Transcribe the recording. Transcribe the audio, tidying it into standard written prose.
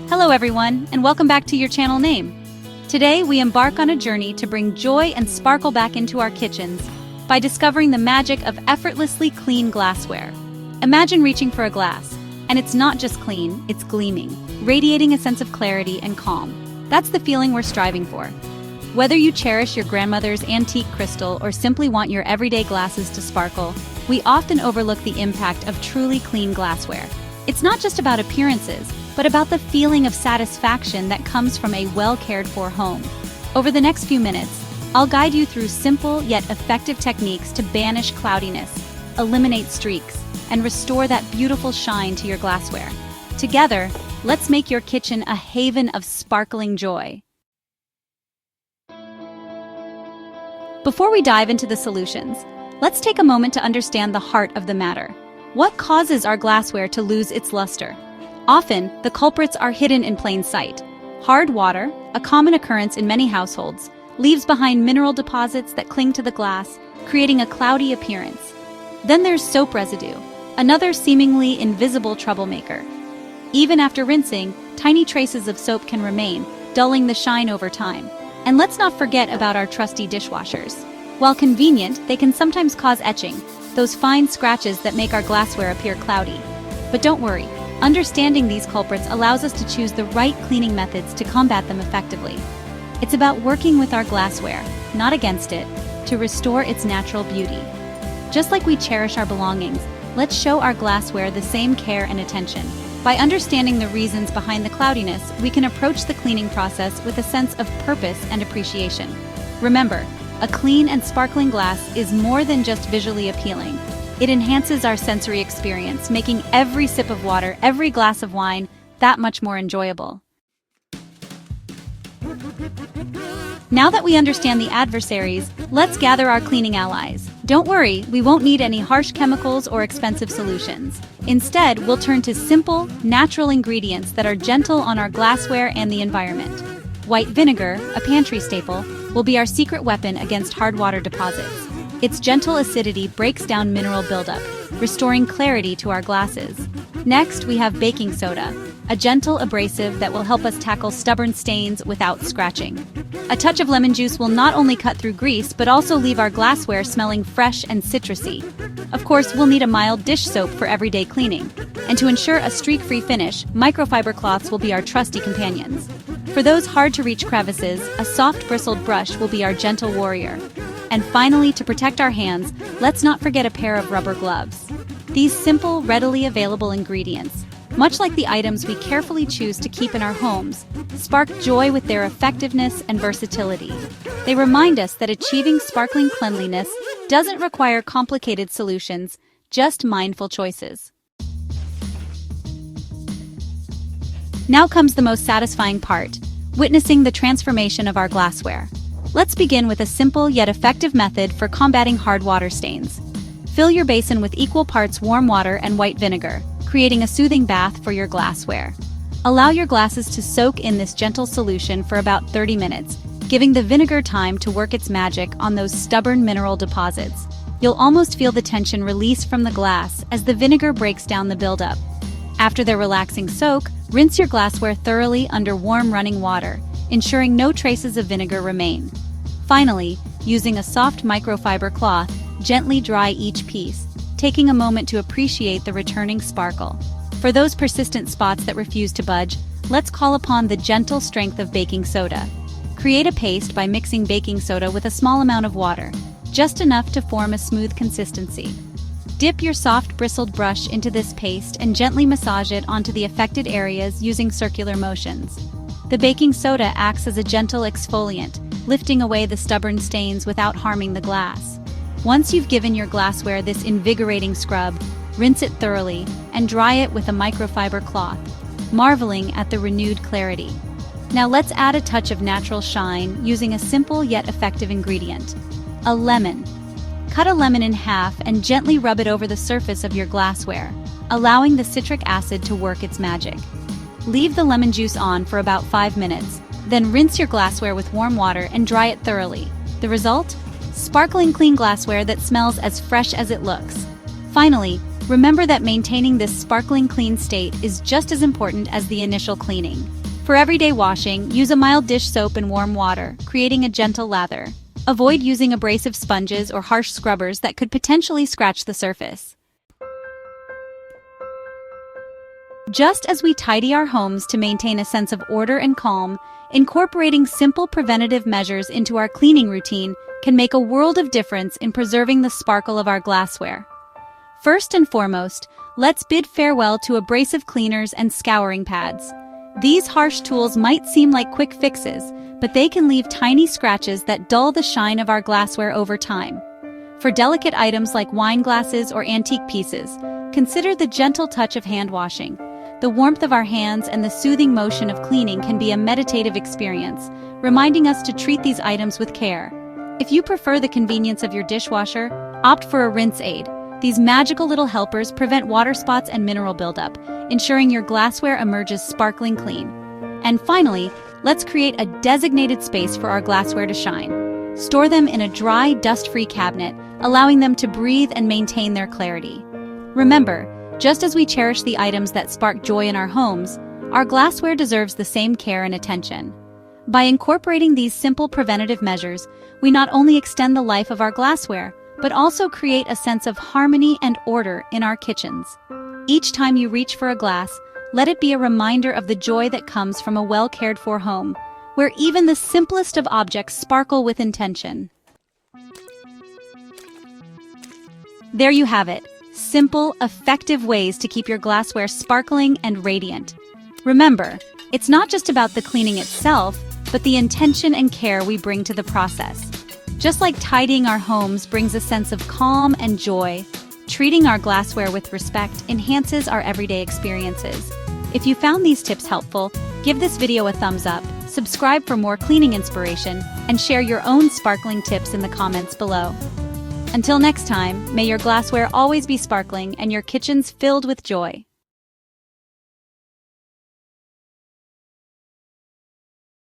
Hello everyone, and welcome back to your channel name. Today we embark on a journey to bring joy and sparkle back into our kitchens by discovering the magic of effortlessly clean glassware. Imagine reaching for a glass, and it's not just clean, it's gleaming, radiating a sense of clarity and calm. That's the feeling we're striving for. Whether you cherish your grandmother's antique crystal or simply want your everyday glasses to sparkle, we often overlook the impact of truly clean glassware. It's not just about appearances, but about the feeling of satisfaction that comes from a well-cared-for home. Over the next few minutes, I'll guide you through simple yet effective techniques to banish cloudiness, eliminate streaks, and restore that beautiful shine to your glassware. Together, let's make your kitchen a haven of sparkling joy. Before we dive into the solutions, let's take a moment to understand the heart of the matter. What causes our glassware to lose its luster? Often, the culprits are hidden in plain sight. Hard water, a common occurrence in many households, leaves behind mineral deposits that cling to the glass, creating a cloudy appearance. Then there's soap residue, another seemingly invisible troublemaker. Even after rinsing, tiny traces of soap can remain, dulling the shine over time. And let's not forget about our trusty dishwashers. While convenient, they can sometimes cause etching, those fine scratches that make our glassware appear cloudy. But don't worry. Understanding these culprits allows us to choose the right cleaning methods to combat them effectively. It's about working with our glassware, not against it, to restore its natural beauty. Just like we cherish our belongings, let's show our glassware the same care and attention. By understanding the reasons behind the cloudiness, we can approach the cleaning process with a sense of purpose and appreciation. Remember, a clean and sparkling glass is more than just visually appealing. It enhances our sensory experience, making every sip of water, every glass of wine, that much more enjoyable. Now that we understand the adversaries, let's gather our cleaning allies. Don't worry, we won't need any harsh chemicals or expensive solutions. Instead, we'll turn to simple, natural ingredients that are gentle on our glassware and the environment. White vinegar, a pantry staple, will be our secret weapon against hard water deposits. Its gentle acidity breaks down mineral buildup, restoring clarity to our glasses. Next, we have baking soda, a gentle abrasive that will help us tackle stubborn stains without scratching. A touch of lemon juice will not only cut through grease, but also leave our glassware smelling fresh and citrusy. Of course, we'll need a mild dish soap for everyday cleaning. And to ensure a streak-free finish, microfiber cloths will be our trusty companions. For those hard-to-reach crevices, a soft bristled brush will be our gentle warrior. And finally, to protect our hands, let's not forget a pair of rubber gloves. These simple, readily available ingredients, much like the items we carefully choose to keep in our homes, spark joy with their effectiveness and versatility. They remind us that achieving sparkling cleanliness doesn't require complicated solutions, just mindful choices. Now comes the most satisfying part, witnessing the transformation of our glassware. Let's begin with a simple yet effective method for combating hard water stains. Fill your basin with equal parts warm water and white vinegar, creating a soothing bath for your glassware. Allow your glasses to soak in this gentle solution for about 30 minutes, giving the vinegar time to work its magic on those stubborn mineral deposits. You'll almost feel the tension release from the glass as the vinegar breaks down the buildup. After their relaxing soak, rinse your glassware thoroughly under warm running water, ensuring no traces of vinegar remain. Finally, using a soft microfiber cloth, gently dry each piece, taking a moment to appreciate the returning sparkle. For those persistent spots that refuse to budge, let's call upon the gentle strength of baking soda. Create a paste by mixing baking soda with a small amount of water, just enough to form a smooth consistency. Dip your soft bristled brush into this paste and gently massage it onto the affected areas using circular motions. The baking soda acts as a gentle exfoliant, lifting away the stubborn stains without harming the glass. Once you've given your glassware this invigorating scrub, rinse it thoroughly and dry it with a microfiber cloth, marveling at the renewed clarity. Now let's add a touch of natural shine using a simple yet effective ingredient, a lemon. Cut a lemon in half and gently rub it over the surface of your glassware, allowing the citric acid to work its magic. Leave the lemon juice on for about 5 minutes, then rinse your glassware with warm water and dry it thoroughly. The result? Sparkling clean glassware that smells as fresh as it looks. Finally, Remember that maintaining this sparkling clean state is just as important as the initial cleaning. For everyday washing, use a mild dish soap and warm water, creating a gentle lather. Avoid using abrasive sponges or harsh scrubbers that could potentially scratch the surface. Just as we tidy our homes to maintain a sense of order and calm, incorporating simple preventative measures into our cleaning routine can make a world of difference in preserving the sparkle of our glassware. First and foremost, let's bid farewell to abrasive cleaners and scouring pads. These harsh tools might seem like quick fixes, but they can leave tiny scratches that dull the shine of our glassware over time. For delicate items like wine glasses or antique pieces, consider the gentle touch of hand washing. The warmth of our hands and the soothing motion of cleaning can be a meditative experience, reminding us to treat these items with care. If you prefer the convenience of your dishwasher, opt for a rinse aid. These magical little helpers prevent water spots and mineral buildup, ensuring your glassware emerges sparkling clean. And finally, let's create a designated space for our glassware to shine. Store them in a dry, dust-free cabinet, allowing them to breathe and maintain their clarity. Remember, just as we cherish the items that spark joy in our homes, our glassware deserves the same care and attention. By incorporating these simple preventative measures, we not only extend the life of our glassware, but also create a sense of harmony and order in our kitchens. Each time you reach for a glass, let it be a reminder of the joy that comes from a well-cared-for home, where even the simplest of objects sparkle with intention. There you have it. Simple, effective ways to keep your glassware sparkling and radiant. Remember, it's not just about the cleaning itself, but the intention and care we bring to the process. Just like tidying our homes brings a sense of calm and joy, treating our glassware with respect enhances our everyday experiences. If you found these tips helpful, give this video a thumbs up, subscribe for more cleaning inspiration, and share your own sparkling tips in the comments below. Until next time, may your glassware always be sparkling and your kitchens filled with joy.